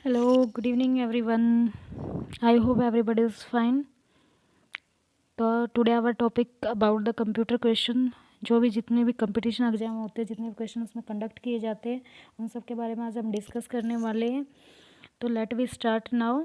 Hello, good evening everyone. I hope everybody is fine. तो today our topic about the computer question. जो भी जितने भी competition exam होते हैं, जितने भी क्वेश्चन उसमें कंडक्ट किए जाते हैं, उन सब के बारे में आज हम डिस्कस करने वाले हैं। तो लेट वी स्टार्ट नाउ।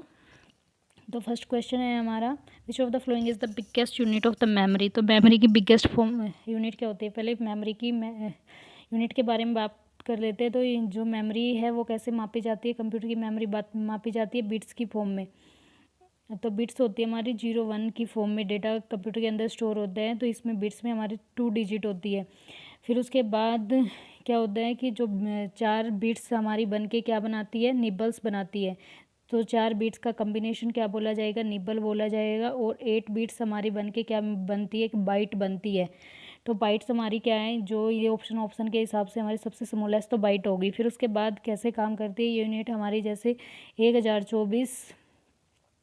तो फर्स्ट क्वेश्चन है हमारा, विच of the following is the biggest unit of the memory. तो मेमोरी की बिगेस्ट फॉर्म यूनिट क्या होती है? पहले मेमोरी की यूनिट के बारे में बात कर लेते हैं। तो जो मेमोरी है वो कैसे मापी जाती है? कंप्यूटर की मेमोरी मापी जाती है बिट्स की फॉर्म में। तो बिट्स होती है हमारी 0 1 की फॉर्म में, डेटा कंप्यूटर के अंदर स्टोर होता है। तो इसमें बिट्स में हमारी 2 डिजिट होती है। फिर उसके बाद क्या होता है कि जो 4 बिट्स हमारी बन के क्या बनाती है? निबल्स बनाती है। तो 4 बिट्स का कम्बिनेशन क्या बोला जाएगा? निबल बोला जाएगा। और 8 बिट्स हमारी बन के क्या बनती है? एक बाइट बनती है। तो बाइट्स हमारी क्या है? जो ये ऑप्शन के हिसाब से हमारी सबसे स्मॉलेस्ट तो बाइट होगी। फिर उसके बाद कैसे काम करती है यूनिट हमारी? जैसे 1024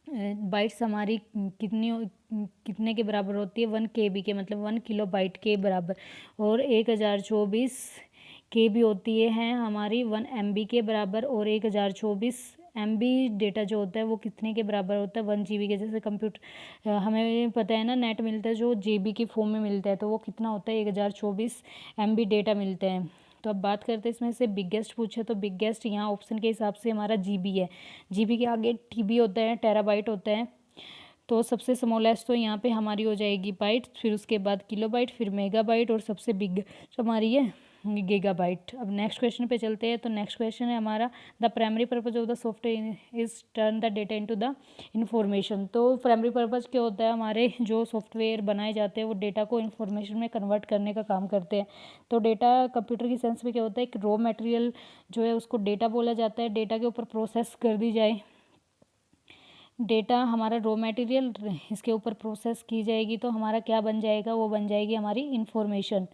बाइट्स हमारी कितने के बराबर होती है? 1 KB के, मतलब 1 KB के बराबर। और 1024 KB होती है हमारी 1 MB के बराबर। और 1024 MB डेटा जो होता है वो कितने के बराबर होता है? 1 GB के। जैसे कंप्यूटर हमें पता है ना, नेट मिलता है जो GB की फॉर्म में मिलता है, तो वो कितना होता है? 1024 MB डेटा मिलते हैं। तो अब बात करते हैं इसमें से बिगेस्ट पूछे, तो बिगेस्ट यहाँ ऑप्शन के हिसाब से हमारा GB है। GB के आगे TB होता है, टेराबाइट होता है। तो सबसे स्मॉलेस्ट तो यहाँ पे हमारी हो जाएगी बाइट, फिर उसके बाद किलोबाइट, फिर मेगाबाइट, और सबसे बिग हमारी है गीगाबाइट। अब नेक्स्ट क्वेश्चन पे चलते हैं। तो नेक्स्ट क्वेश्चन है हमारा, the primary purpose of the software is turn the data into the information. तो प्राइमरी पर्पज क्या होता है? हमारे जो सॉफ्टवेयर बनाए जाते हैं वो डेटा को इन्फॉर्मेशन में कन्वर्ट करने का काम करते हैं। तो डेटा कंप्यूटर की सेंस में क्या होता है? एक रॉ मटेरियल जो है उसको डेटा बोला जाता है। डेटा के ऊपर प्रोसेस कर दी जाए, डेटा हमारा रॉ मटेरियल, इसके ऊपर प्रोसेस की जाएगी तो हमारा क्या बन जाएगा? वो बन जाएगी हमारी इंफॉर्मेशन।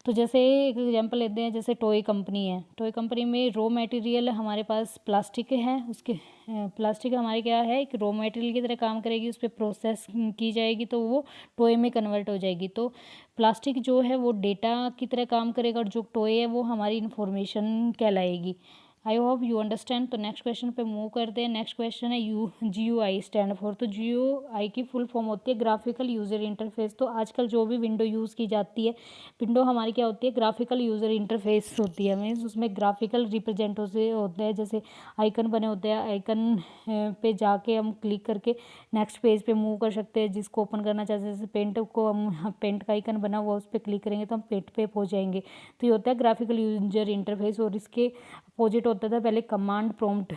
तो जैसे एक एग्जांपल लेते हैं, जैसे टॉय कंपनी है। टॉय कंपनी में रॉ मटेरियल हमारे पास प्लास्टिक है। उसके प्लास्टिक हमारे क्या है? एक रॉ मटेरियल की तरह काम करेगी, उस पर प्रोसेस की जाएगी तो वो टॉय में कन्वर्ट हो जाएगी। तो प्लास्टिक जो है वो डेटा की तरह काम करेगा, और जो टॉय है वो हमारी इंफॉर्मेशन कहलाएगी। I hope you understand. तो नेक्स्ट क्वेश्चन पे मूव करते हैं। नेक्स्ट क्वेश्चन है GUI स्टैंड फॉर। तो GUI की फुल फॉर्म होती है ग्राफिकल यूज़र इंटरफेस। तो आजकल जो भी विंडो यूज़ की जाती है, विंडो हमारी क्या होती है? ग्राफिकल यूज़र इंटरफेस होती है। मीन्स उसमें ग्राफिकल रिप्रेजेंट होते हैं, जैसे आइकन बने होते हैं। आइकन पे जाके हम क्लिक करके नेक्स्ट पेज पे मूव कर सकते हैं, जिसको ओपन करना चाहते हैं। जैसे पेंट को हम पेंट का आइकन बना हुआ उस पर क्लिक करेंगे तो हम पेंट पे पहुँच जाएंगे। तो ये होता है ग्राफिकल यूजर इंटरफेस। और इसके अपोजिट होता था पहले कमांड प्रॉम्प्ट,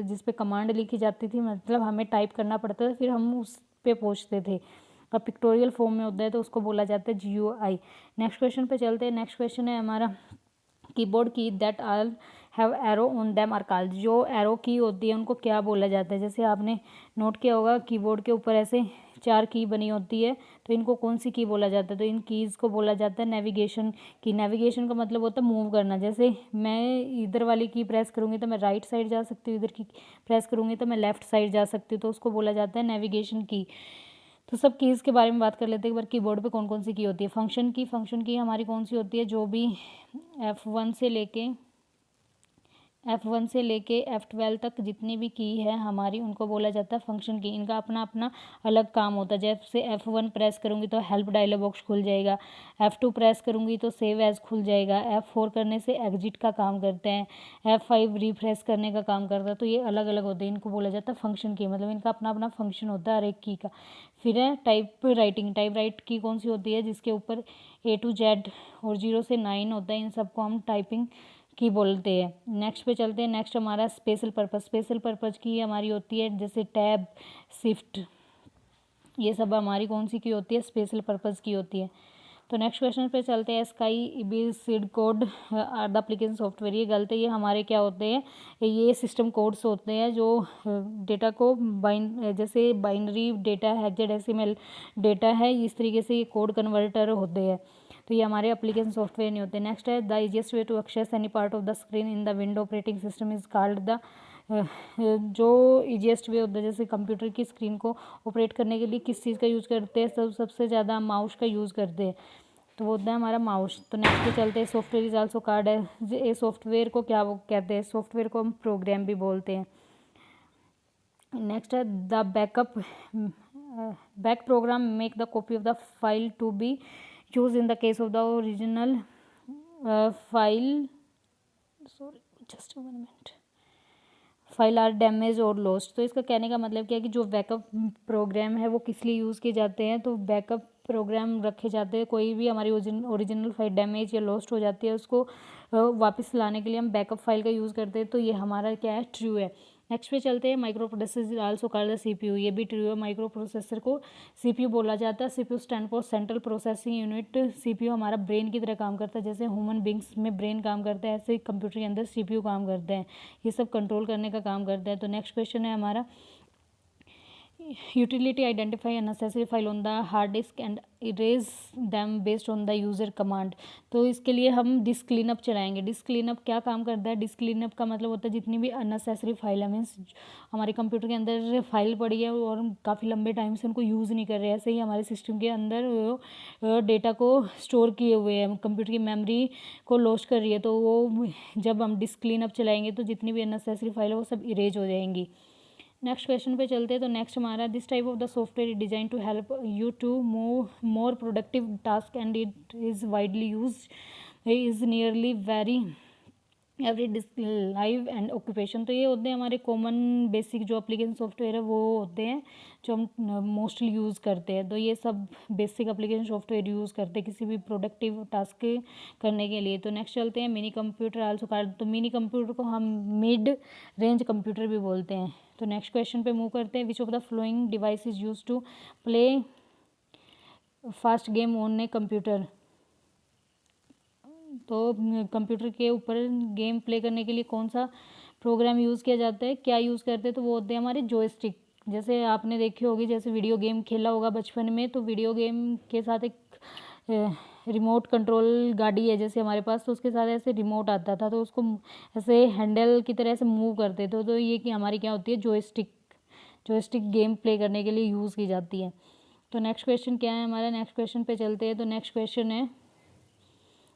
जिस पे कमांड लिखी जाती थी, मतलब हमें टाइप करना पड़ता था, फिर हम उस पे पहुँचते थे। अब पिक्टोरियल फॉर्म में होता है तो उसको बोला जाता है GUI। नेक्स्ट क्वेश्चन पे चलते हैं। नेक्स्ट क्वेश्चन है हमारा, keyboard key that all have arrow on them are called. जो एरो की होती है उनको क्या बोला जाता है? जैसे आपने नोट किया होगा, कीबोर्ड के ऊपर ऐसे 4 की बनी होती है, तो इनको कौन सी की बोला जाता है? तो इन कीज़ को बोला जाता है नेविगेशन की। नेविगेशन का मतलब होता है मूव करना। जैसे मैं इधर वाली की प्रेस करूँगी तो मैं राइट साइड जा सकती हूँ, इधर की प्रेस करूँगी तो मैं लेफ्ट साइड जा सकती हूँ, तो उसको बोला जाता है नेविगेशन की। तो सब कीज़ के बारे में बात कर लेते हैं एक बार। कीबोर्ड पे कौन कौन सी की होती है? फंक्शन की हमारी कौन सी होती है? जो भी F1 से लेके F12 तक जितनी भी की है हमारी, उनको बोला जाता है फंक्शन की। इनका अपना अपना अलग काम होता है। जैसे F1 प्रेस करूँगी तो हेल्प डायलॉग बॉक्स खुल जाएगा, F2 प्रेस करूँगी तो सेव एज खुल जाएगा, F4 करने से एग्जिट का काम करते हैं, F5 रिफ्रेश करने का काम करता है। तो ये अलग अलग होते हैं, इनको बोला जाता है फंक्शन की। मतलब इनका अपना अपना फंक्शन होता है हर एक की का। फिर है टाइप राइट की कौन सी होती है? जिसके ऊपर A to Z और 0 से 9 होता है, इन सबको हम टाइपिंग की बोलते हैं। नेक्स्ट पे चलते हैं। नेक्स्ट हमारा स्पेशल पर्पस की हमारी होती है, जैसे टैब, शिफ्ट, ये सब हमारी कौन सी की होती है? स्पेशल पर्पस की होती है। तो नेक्स्ट क्वेश्चन पे चलते हैं। स्काई इबी सीड कोड आर द एप्लीकेशन सॉफ्टवेयर। ये गलत है, ये हमारे क्या होते हैं? ये सिस्टम कोड्स होते हैं जो डेटा को जैसे बाइनरी डेटा, हेक्साडेसिमल डेटा है, इस तरीके से ये कोड कन्वर्टर होते हैं। तो ये हमारे एप्लीकेशन सॉफ्टवेयर नहीं होते। नेक्स्ट है, the easiest way to access any part of the screen in the window operating system is called the. जो ईजीएस्ट वे होता है, जैसे कंप्यूटर की स्क्रीन को ऑपरेट करने के लिए किस चीज़ का यूज़ करते हैं? सबसे ज़्यादा माउस का यूज़ करते हैं, तो वो होता है हमारा माउस। तो नेक्स्ट पे चलते हैं। सॉफ्टवेयर इज आल्सो कार्ड है। ये सॉफ्टवेयर को क्या वो कहते हैं? सॉफ्टवेयर को हम प्रोग्राम भी बोलते हैं। नेक्स्ट है the back program make the copy of the file to be use in the case of the original file, sorry just 1 minute, file are damage और लॉस्ट। तो इसका कहने का मतलब क्या है कि जो बैकअप प्रोग्राम है वो किस लिए यूज़ किए जाते हैं, तो बैकअप प्रोग्राम रखे जाते हैं, कोई भी हमारी ओरिजिनल फाइल डैमेज या लॉस्ट हो जाती है उसको वापस लाने के लिए हम बैकअप फाइल का यूज़ करते हैं। तो ये हमारा क्या है, ट्रू है। नेक्स्ट पे चलते हैं, micro processor also called the CPU, ये भी ट्रू है। माइक्रो प्रोसेसर को सीपीयू बोला जाता है। CPU stand for central processing unit. CPU हमारा ब्रेन की तरह काम करता है, जैसे ह्यूमन बींग्स में ब्रेन काम करता है ऐसे कंप्यूटर के अंदर सीपीयू काम करते हैं, ये सब कंट्रोल करने का काम करता है। तो नेक्स्ट क्वेश्चन है हमारा, utility identify unnecessary file on the hard disk and erase them based on the user command। तो इसके लिए हम डिस्क क्लीनअप चलाएंगे। डिस्क क्लीनअप क्या काम करता है, डिस्क क्लीनअप का मतलब होता है जितनी भी अननेसेसरी फाइल है, मीन्स हमारे कंप्यूटर के अंदर फाइल पड़ी है और काफ़ी लंबे टाइम से उनको यूज़ नहीं कर रहे हैं, ऐसे ही हमारे सिस्टम के अंदर डेटा को स्टोर किए हुए हैं, कंप्यूटर की मेमोरी को लॉस्ट कर रही है, तो वो जब हम डिस्क क्लीनअप चलाएंगे तो जितनी भी अननेसेसरी फाइल है वो सब इरेज हो जाएंगी। नेक्स्ट क्वेश्चन पे चलते हैं। तो नेक्स्ट हमारा, this type of the software is design to help you to move more productive task and it is widely use is nearly very every live and occupation. तो ये होते हैं हमारे कॉमन बेसिक जो एप्लीकेशन सॉफ्टवेयर है वो होते हैं जो हम मोस्टली यूज़ करते हैं। तो ये सब बेसिक एप्लीकेशन सॉफ्टवेयर यूज़ करते हैं किसी भी प्रोडक्टिव टास्क करने के लिए। तो नेक्स्ट चलते हैं, मिनी कंप्यूटर आल्सो कॉल्ड। तो मिनी कंप्यूटर को हम मिड रेंज कंप्यूटर भी बोलते हैं। तो नेक्स्ट क्वेश्चन पे मूव करते हैं, which of the flowing device is use to play fast game on a computer. तो कंप्यूटर के ऊपर गेम प्ले करने के लिए कौन सा प्रोग्राम यूज़ किया जाता है, क्या यूज़ करते हैं, तो वो होते हैं हमारे जॉयस्टिक। जैसे आपने देखी होगी, जैसे वीडियो गेम खेला होगा बचपन में, तो वीडियो गेम के साथ एक रिमोट कंट्रोल गाड़ी है जैसे हमारे पास, तो उसके साथ ऐसे रिमोट आता था, तो उसको ऐसे हैंडल की तरह से मूव करते थे। तो ये कि हमारी क्या होती है, जॉयस्टिक। जॉयस्टिक गेम प्ले करने के लिए यूज़ की जाती है। तो नेक्स्ट क्वेश्चन क्या है हमारा, नेक्स्ट क्वेश्चन पे चलते हैं। तो नेक्स्ट क्वेश्चन है,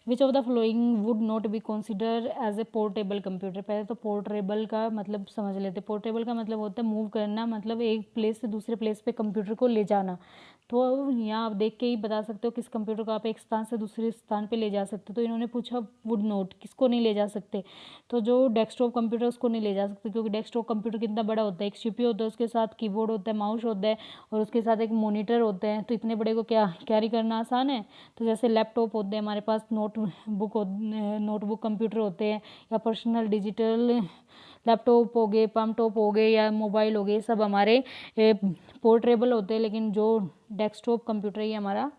which of the flowing would not be consider as a portable computer. पहले तो पोर्टेबल का मतलब समझ लेते। पोर्टेबल का मतलब होता है मूव करना, मतलब एक प्लेस से दूसरे प्लेस पे कंप्यूटर को ले जाना। तो यहाँ आप देख के ही बता सकते हो किस कंप्यूटर को आप एक स्थान से दूसरे स्थान पे ले जा सकते हो। तो इन्होंने पूछा वुड नॉट, किसको नहीं ले जा सकते, तो जो डेस्कटॉप कंप्यूटर उसको नहीं ले जा सकते, क्योंकि डेस्कटॉप कंप्यूटर कितना बड़ा होता है, एक सीपीयू होता है, उसके साथ कीबोर्ड होता है, माउस होता है और उसके साथ एक मॉनिटर होते हैं। तो इतने बड़े को क्या कैरी करना आसान है। तो जैसे लैपटॉप होते हैं हमारे पास, नोटबुक कंप्यूटर होते हैं, या पर्सनल डिजिटल लैपटॉप हो गए, पम्पटॉप हो गए, या मोबाइल हो गए, सब हमारे पोर्टेबल होते हैं। लेकिन जो डेस्कटॉप कंप्यूटर ये हमारा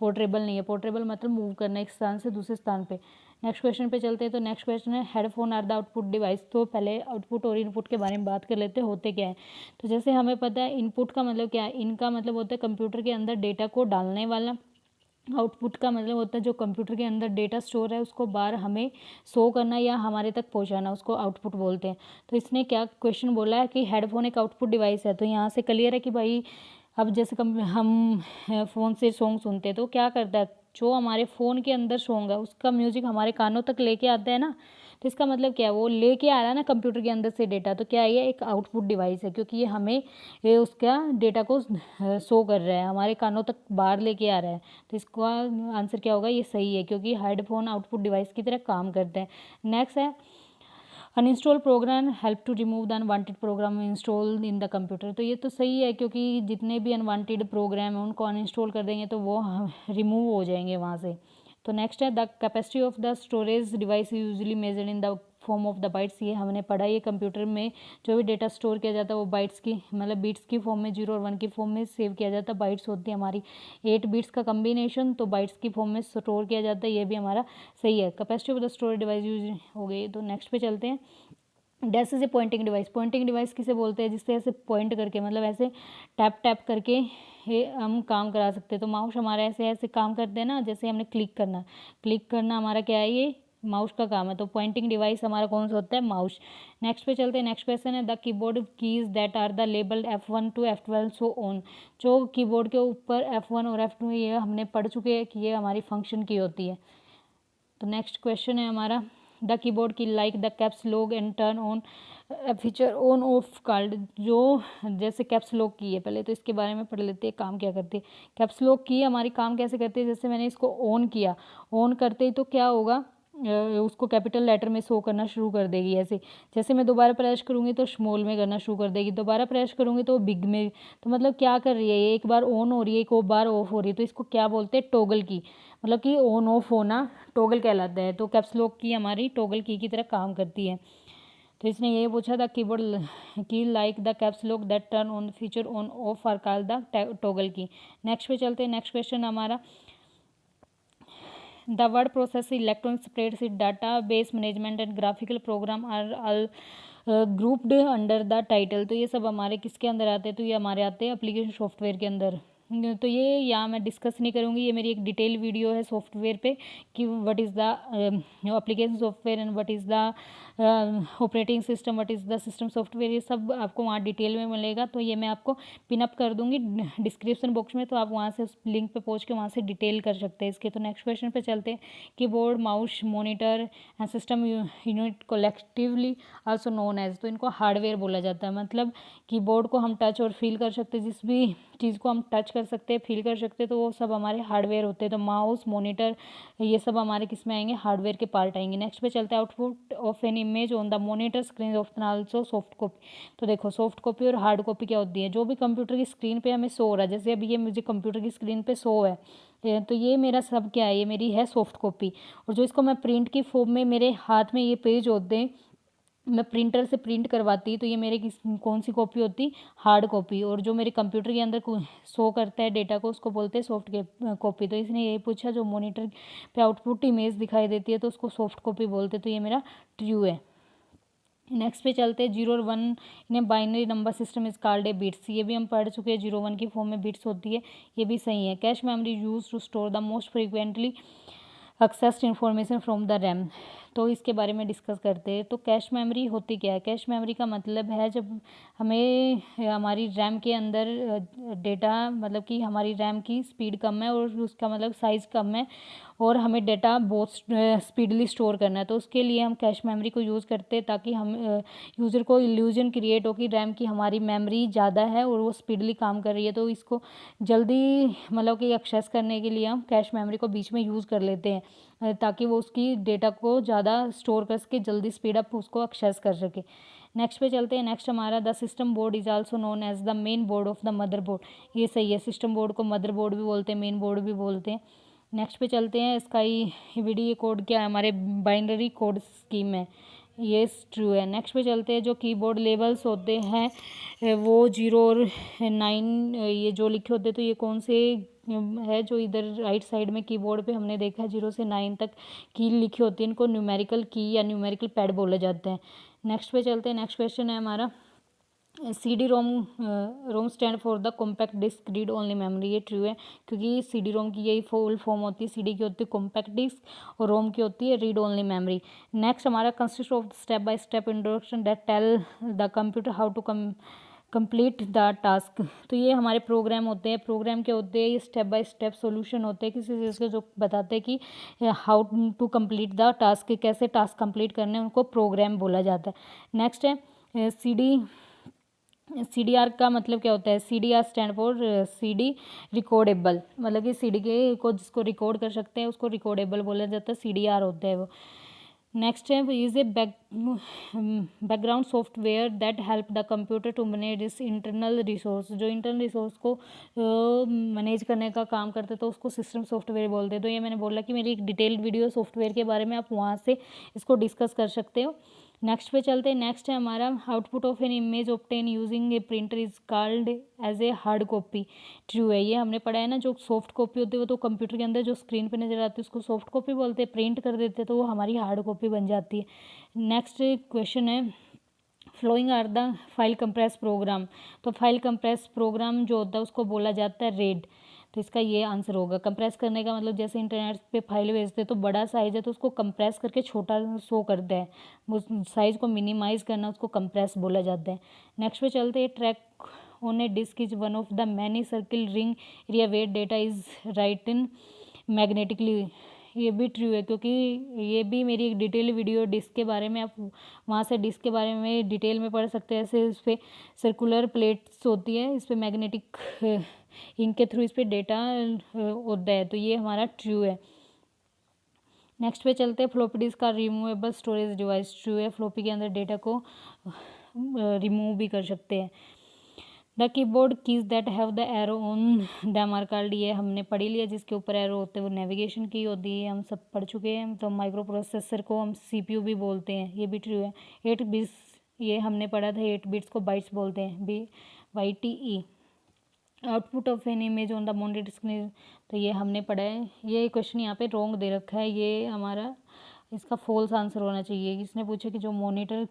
पोर्टेबल नहीं है। पोर्टेबल मतलब मूव करना एक स्थान से दूसरे स्थान पे। नेक्स्ट क्वेश्चन पे चलते हैं। तो नेक्स्ट क्वेश्चन है, headphone are the output device. तो पहले आउटपुट और इनपुट के बारे में बात कर लेते हैं, होते क्या है। तो जैसे हमें पता है इनपुट का मतलब क्या है, इनका मतलब होता है कंप्यूटर के अंदर डेटा को डालने वाला। आउटपुट का मतलब होता है जो कंप्यूटर के अंदर डेटा स्टोर है उसको बाहर हमें शो करना या हमारे तक पहुंचाना, उसको आउटपुट बोलते हैं। तो इसने क्या क्वेश्चन बोला है कि हेडफोन एक आउटपुट डिवाइस है। तो यहाँ से क्लियर है कि भाई अब जैसे हम फ़ोन से सॉन्ग सुनते हैं तो क्या करता है, जो हमारे फ़ोन के अंदर सॉन्ग है उसका म्यूजिक हमारे कानों तक लेके आता है ना। तो इसका मतलब क्या है, वो लेके आ रहा है ना कंप्यूटर के अंदर से डेटा। तो क्या है, ये एक आउटपुट डिवाइस है, क्योंकि ये उसका डेटा को शो कर रहा है, हमारे कानों तक बाहर लेके आ रहा है। तो इसका आंसर क्या होगा, ये सही है, क्योंकि हेडफोन आउटपुट डिवाइस की तरह काम करते हैं। नेक्स्ट है, uninstall program help to remove the unwanted program install in the computer. तो ये तो सही है, क्योंकि जितने भी अनवांटेड प्रोग्राम हैं उनको अनइंस्टॉल कर देंगे तो वो रिमूव हो जाएंगे वहाँ से। तो नेक्स्ट है, the capacity of the storage device usually measured in the form of the bytes. ये हमने पढ़ा, ये कंप्यूटर में जो भी डेटा स्टोर किया जाता है वो बाइट्स की मतलब बीट्स की फॉर्म में, 0 और 1 की फॉर्म में सेव किया जाता है। बाइट्स होती है हमारी 8 बिट्स का कम्बिनेशन, तो बाइट्स की फॉर्म में स्टोर किया जाता है, ये भी हमारा सही है। Capacity of the storage device use हो गई। तो नेक्स्ट पे चलते हैं, dash is a pointing device. Pointing device किसे बोलते हैं, जिससे ऐसे पॉइंट करके मतलब ऐसे टैप टैप करके ये हम काम करा सकते हैं। तो माउस हमारा ऐसे ऐसे काम करते हैं ना, जैसे हमने क्लिक करना हमारा क्या है, ये माउस का काम है। तो पॉइंटिंग डिवाइस हमारा कौन सा होता है, माउस। नेक्स्ट पे चलते हैं, नेक्स्ट क्वेश्चन है, the keyboard keys that are the labeled F1 to F12 so on. जो कीबोर्ड के ऊपर F1 और F2 ये हमने पढ़ चुके हैं कि ये हमारी फंक्शन की होती है। तो नेक्स्ट क्वेश्चन है हमारा, the keyboard key like the caps lock and turn on feature on of called, जो जैसे कैप्स लॉक की है, पहले तो इसके बारे में पढ़ लेते हैं काम क्या करती है। कैप्स लॉक की हमारी काम कैसे करती है, जैसे मैंने इसको ऑन किया, ऑन करते ही तो क्या होगा, उसको कैपिटल लेटर में शो करना शुरू कर देगी। ऐसे जैसे मैं दोबारा प्रेस करूँगी तो स्मॉल में करना शुरू कर देगी, दोबारा प्रेस करूँगी तो बिग में। तो मतलब क्या कर रही है, एक बार ऑन हो रही है, एक बार ऑफ हो रही है, तो इसको क्या बोलते हैं, टॉगल की, मतलब कि ऑन ऑफ होना टॉगल कहलाता है। तो कैप्स लॉक की हमारी टॉगल की तरह काम करती है। तो इसने ये पूछा था keyboard key like the caps lock that turn on feature on off are called the toggle key. Next पे चलते हैं। नेक्स्ट क्वेश्चन हमारा, the word process electronic spreadsheet database management and graphical program are all grouped under the title. तो ये सब हमारे किसके अंदर आते हैं, तो ये हमारे आते हैं एप्लीकेशन सॉफ्टवेयर के अंदर। तो ये यहाँ मैं डिस्कस नहीं करूँगी, ये मेरी एक डिटेल वीडियो है सॉफ्टवेयर पे कि what is the application software and what is the operating system, what is the system software, ये सब आपको वहाँ डिटेल में मिलेगा। तो ये मैं आपको पिनअप कर दूँगी डिस्क्रिप्शन बॉक्स में, तो आप वहाँ से उस लिंक पे पहुँच के वहाँ से डिटेल कर सकते हैं इसके। तो नेक्स्ट क्वेश्चन पे चलते हैं। Keyboard, mouse, monitor and system unit collectively also known as, तो इनको हार्डवेयर बोला जाता है। मतलब कीबोर्ड को हम टच और फील कर सकते हैं, जिस भी चीज़ को हम टच कर सकते हैं, फील कर सकते हैं, तो वो सब हमारे हार्डवेयर होते हैं। तो माउस, मॉनिटर, ये सब हमारे किस में आएंगे, हार्डवेयर के पार्ट आएंगे। नेक्स्ट पे चलते हैं। Output of an image on the monitor screen of also soft copy. तो देखो सॉफ्ट कॉपी और हार्ड कॉपी क्या होती है, जो भी कंप्यूटर की स्क्रीन पे हमें शो हो रहा है, जैसे अभी ये मुझे कंप्यूटर की स्क्रीन पे शो है, तो ये मेरा सब क्या है, ये मेरी है सॉफ्ट कॉपी। और जो इसको मैं प्रिंट की फॉर्म में, मेरे हाथ में ये पेज होते हैं, मैं प्रिंटर से प्रिंट करवाती, तो ये मेरे कौन सी कॉपी होती, हार्ड कॉपी। और जो मेरे कंप्यूटर के अंदर शो करता है डेटा को, उसको बोलते हैं सॉफ्ट कॉपी। तो इसने यही पूछा, जो मॉनिटर पे आउटपुट इमेज दिखाई देती है तो उसको सॉफ्ट कॉपी बोलते हैं। तो ये मेरा ट्रू है। नेक्स्ट पे चलते हैं। 0 और 1 in binary number system is called a bits, ये भी हम पढ़ चुके हैं, 0 1 की फॉर्म में बिट्स होती है, ये भी सही है। Cache memory use to store the most frequently accessed information from the RAM, तो इसके बारे में डिस्कस करते हैं। तो कैश मेमोरी होती क्या है, कैश मेमोरी का मतलब है जब हमें हमारी रैम के अंदर डेटा, मतलब कि हमारी रैम की स्पीड कम है और उसका मतलब साइज़ कम है, और हमें डेटा बहुत स्पीडली स्टोर करना है, तो उसके लिए हम कैश मेमोरी को यूज़ करते हैं, ताकि हम यूज़र को इल्यूजन क्रिएट हो कि रैम की हमारी मेमोरी ज़्यादा है और वो स्पीडली काम कर रही है। तो इसको जल्दी मतलब कि एक्सेस करने के लिए हम कैश मेमोरी को बीच में यूज़ कर लेते हैं, ताकि वो उसकी डेटा को ज़्यादा स्टोर कर सके, जल्दी स्पीड अप उसको एक्सेस कर सके। नेक्स्ट पे चलते हैं। नेक्स्ट हमारा, the system board is also known as the main board of the motherboard, ये सही है, सिस्टम बोर्ड को मदर बोर्ड भी बोलते हैं, मेन बोर्ड भी बोलते हैं। नेक्स्ट पे चलते हैं। स्काई वीडी कोड क्या है, हमारे बाइनरी कोड स्कीम है, ये ट्रू है। नेक्स्ट पे चलते हैं। जो कीबोर्ड लेबल्स होते हैं वो 0 और 9 ये जो लिखे होते हैं, तो ये कौन से है, जो इधर राइट साइड में कीबोर्ड पे हमने देखा है 0 से 9 तक की लिखी होती है, इनको न्यूमेरिकल की या न्यूमेरिकल पैड बोले जाते हैं। नेक्स्ट पे चलते हैं। नेक्स्ट क्वेश्चन है हमारा, CD ROM, ROM stand for the compact disc read only memory, ये ट्रू है, क्योंकि CD रोम की यही फुल फॉर्म होती है, CD की होती है कॉम्पैक्ट डिस्क और रोम की होती है रीड ओनली मेमोरी। नेक्स्ट हमारा, consist of step by step introduction that tell the computer how to complete the task, तो ये हमारे प्रोग्राम होते हैं। प्रोग्राम क्या होते हैं, ये स्टेप बाय स्टेप सॉल्यूशन होते हैं किसी चीज़ के, जो बताते हैं कि how to complete the task, कैसे टास्क कंप्लीट करने हैं, उनको प्रोग्राम बोला जाता है। नेक्स्ट है CDR का मतलब क्या होता है, CDR stand for CD recordable, मतलब कि CD के को जिसको रिकॉर्ड कर सकते हैं उसको रिकॉर्डेबल बोला जाता है, CDR होता है वो। नेक्स्ट है, is a background software that help the computer to manage is internal resource, जो इंटरनल रिसोर्स को मैनेज करने का काम करते हैं, तो उसको सिस्टम सॉफ्टवेयर बोलते हैं। तो ये मैंने बोला कि मेरी एक डिटेल्ड वीडियो सॉफ्टवेयर के बारे में, आप वहाँ से इसको डिस्कस कर सकते हो। नेक्स्ट पे चलते हैं। नेक्स्ट है हमारा, output of an image obtain using a printer is called as a hard copy, true है, ये हमने पढ़ा है ना। जो सॉफ्ट कॉपी होती है वो तो कंप्यूटर के अंदर जो स्क्रीन पे नजर आती है उसको सॉफ्ट कॉपी बोलते हैं, प्रिंट कर देते हैं तो वो हमारी हार्ड कॉपी बन जाती है। नेक्स्ट क्वेश्चन है, following are the file compress program, तो फाइल कंप्रेस प्रोग्राम जो होता है उसको बोला जाता है रेड, तो इसका ये आंसर होगा। कंप्रेस करने का मतलब, जैसे इंटरनेट पे फाइल भेजते हैं तो बड़ा साइज़ है तो उसको कंप्रेस करके छोटा शो करता है, उस साइज़ को मिनिमाइज़ करना उसको कंप्रेस बोला जाता है। नेक्स्ट पे चलते हैं। Track on a disk is one of the many circle ring area where data is written magnetically, ये भी ट्रू है, क्योंकि ये भी मेरी एक डिटेल वीडियो डिस्क के बारे में, आप वहाँ से डिस्क के बारे में डिटेल में पढ़ सकते हैं। ऐसे इस पर सर्कुलर प्लेट्स होती है, इस पर मैग्नेटिक इंक के थ्रू इस पर डेटा होता है, तो ये हमारा ट्रू है। नेक्स्ट पे चलते हैं, फ्लॉपी डिस्क का रिमूवेबल स्टोरेज डिवाइस। ट्रू है, फ्लॉपी के अंदर डेटा को रिमूव भी कर सकते हैं। The keyboard keys that have the arrow on them are called, ये हमने पढ़ लिया, जिसके ऊपर एरो होते हैं वो नेविगेशन की होती है, हम सब पढ़ चुके हैं। तो माइक्रो प्रोसेसर को हम सीपीयू भी बोलते हैं, ये भी ट्रू है। 8 बिट्स, ये हमने पढ़ा था, 8 बिट्स को बाइट्स बोलते हैं, BYTE। Output of an image on the monitor screen, तो ये हमने पढ़ा है। ये क्वेश्चन यहाँ पे रॉन्ग दे रखा है, ये हमारा इसका फॉल्स आंसर होना चाहिए। इसने पूछा कि जो मॉनिटर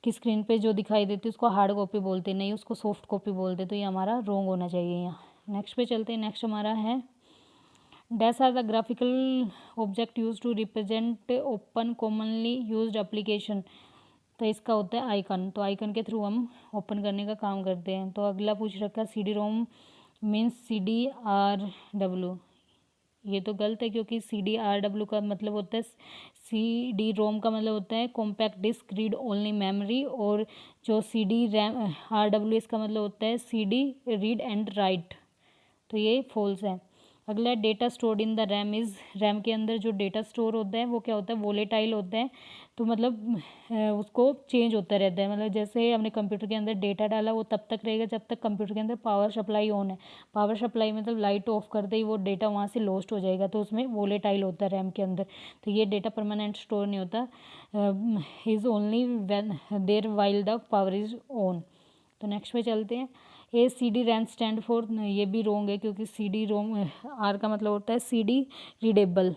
की स्क्रीन पे जो दिखाई देती है उसको हार्ड कॉपी बोलते हैं, नहीं उसको सॉफ्ट कॉपी बोलते, तो ये हमारा रॉन्ग होना चाहिए यहाँ। नेक्स्ट पे चलते हैं। नेक्स्ट हमारा है, dash are the graphical object use to represent open commonly used application, तो इसका होता है आइकन, तो आइकन के थ्रू हम ओपन करने का काम करते हैं। तो अगला पूछ रखा है, CD-ROM मीन्स CDRW, ये तो गलत है, क्योंकि CDRW का मतलब होता है, CD-ROM का मतलब होता है compact disc read only memory, और जो CDRW इसका मतलब होता है CD रीड एंड राइट, तो ये फॉल्स है। अगला, data stored in the RAM is, RAM के अंदर जो डेटा स्टोर होता है वो क्या होता है, वोलेटाइल होता है, तो मतलब उसको चेंज होता रहता है। मतलब जैसे हमने कंप्यूटर के अंदर डेटा डाला वो तब तक रहेगा जब तक कंप्यूटर के अंदर पावर सप्लाई ऑन है। पावर सप्लाई मतलब लाइट ऑफ करते ही वो डेटा वहाँ से लॉस्ट हो जाएगा, तो उसमें वोलेटाइल होता है रैम के अंदर, तो ये डेटा परमानेंट स्टोर नहीं होता, is only when there while the power is on. तो नेक्स्ट पे चलते हैं। CD रैम स्टैंड फॉर, ये भी रॉन्ग है, क्योंकि CD-ROM R का मतलब होता है CD रीडेबल।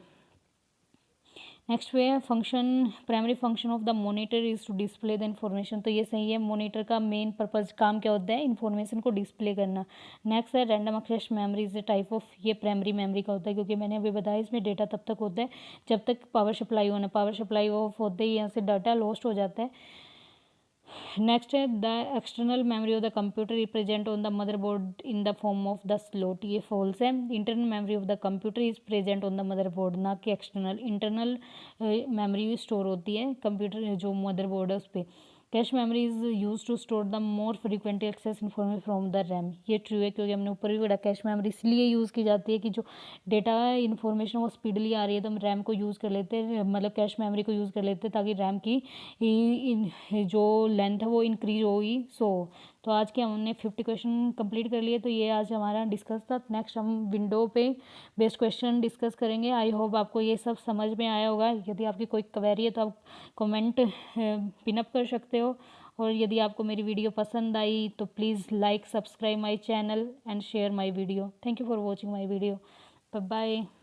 नेक्स्ट पे है, function, primary function of the monitor is to display the information, तो ये सही है। मॉनिटर का मेन पर्पज़ काम क्या होता है, इन्फॉर्मेशन को डिस्प्ले करना। नेक्स्ट है, random access memory is the type of, ये प्राइमरी मेमोरी का होता है, क्योंकि मैंने अभी बताया इसमें डेटा तब तक होता है जब तक पावर सप्लाई ऑन है, पावर सप्लाई ऑफ होते ही यहाँ से डाटा लॉस्ट हो जाता है। नेक्स्ट है, the external memory of the computer represent on the motherboard in the form of the slot, ये फॉल्स है। Internal memory of the computer is present on the motherboard, ना कि एक्सटर्नल। इंटरनल मेमोरी स्टोर होती है computer जो motherboard है उस पर। Cache memory is use to store the more frequently access information from the RAM, ये ट्रू है, क्योंकि हमने ऊपर भी पढ़ा कैश मेमोरी इसलिए यूज़ की जाती है कि जो डेटा इन्फॉर्मेशन वो स्पीडली आ रही है तो हम रैम को यूज़ कर लेते हैं, मतलब कैश मेमोरी को यूज़ कर लेते हैं, ताकि रैम की जो लेंथ है वो इंक्रीज होगी। तो आज के हमने 50 क्वेश्चन कंप्लीट कर लिए, तो ये आज हमारा डिस्कस था। नेक्स्ट हम विंडो पे बेस्ड क्वेश्चन डिस्कस करेंगे। आई होप आपको ये सब समझ में आया होगा। यदि आपकी कोई क्वेरी है तो आप कमेंट पिनअप कर सकते हो, और यदि आपको मेरी वीडियो पसंद आई तो please like, subscribe my channel and share my video. Thank you for watching my video. Bye bye.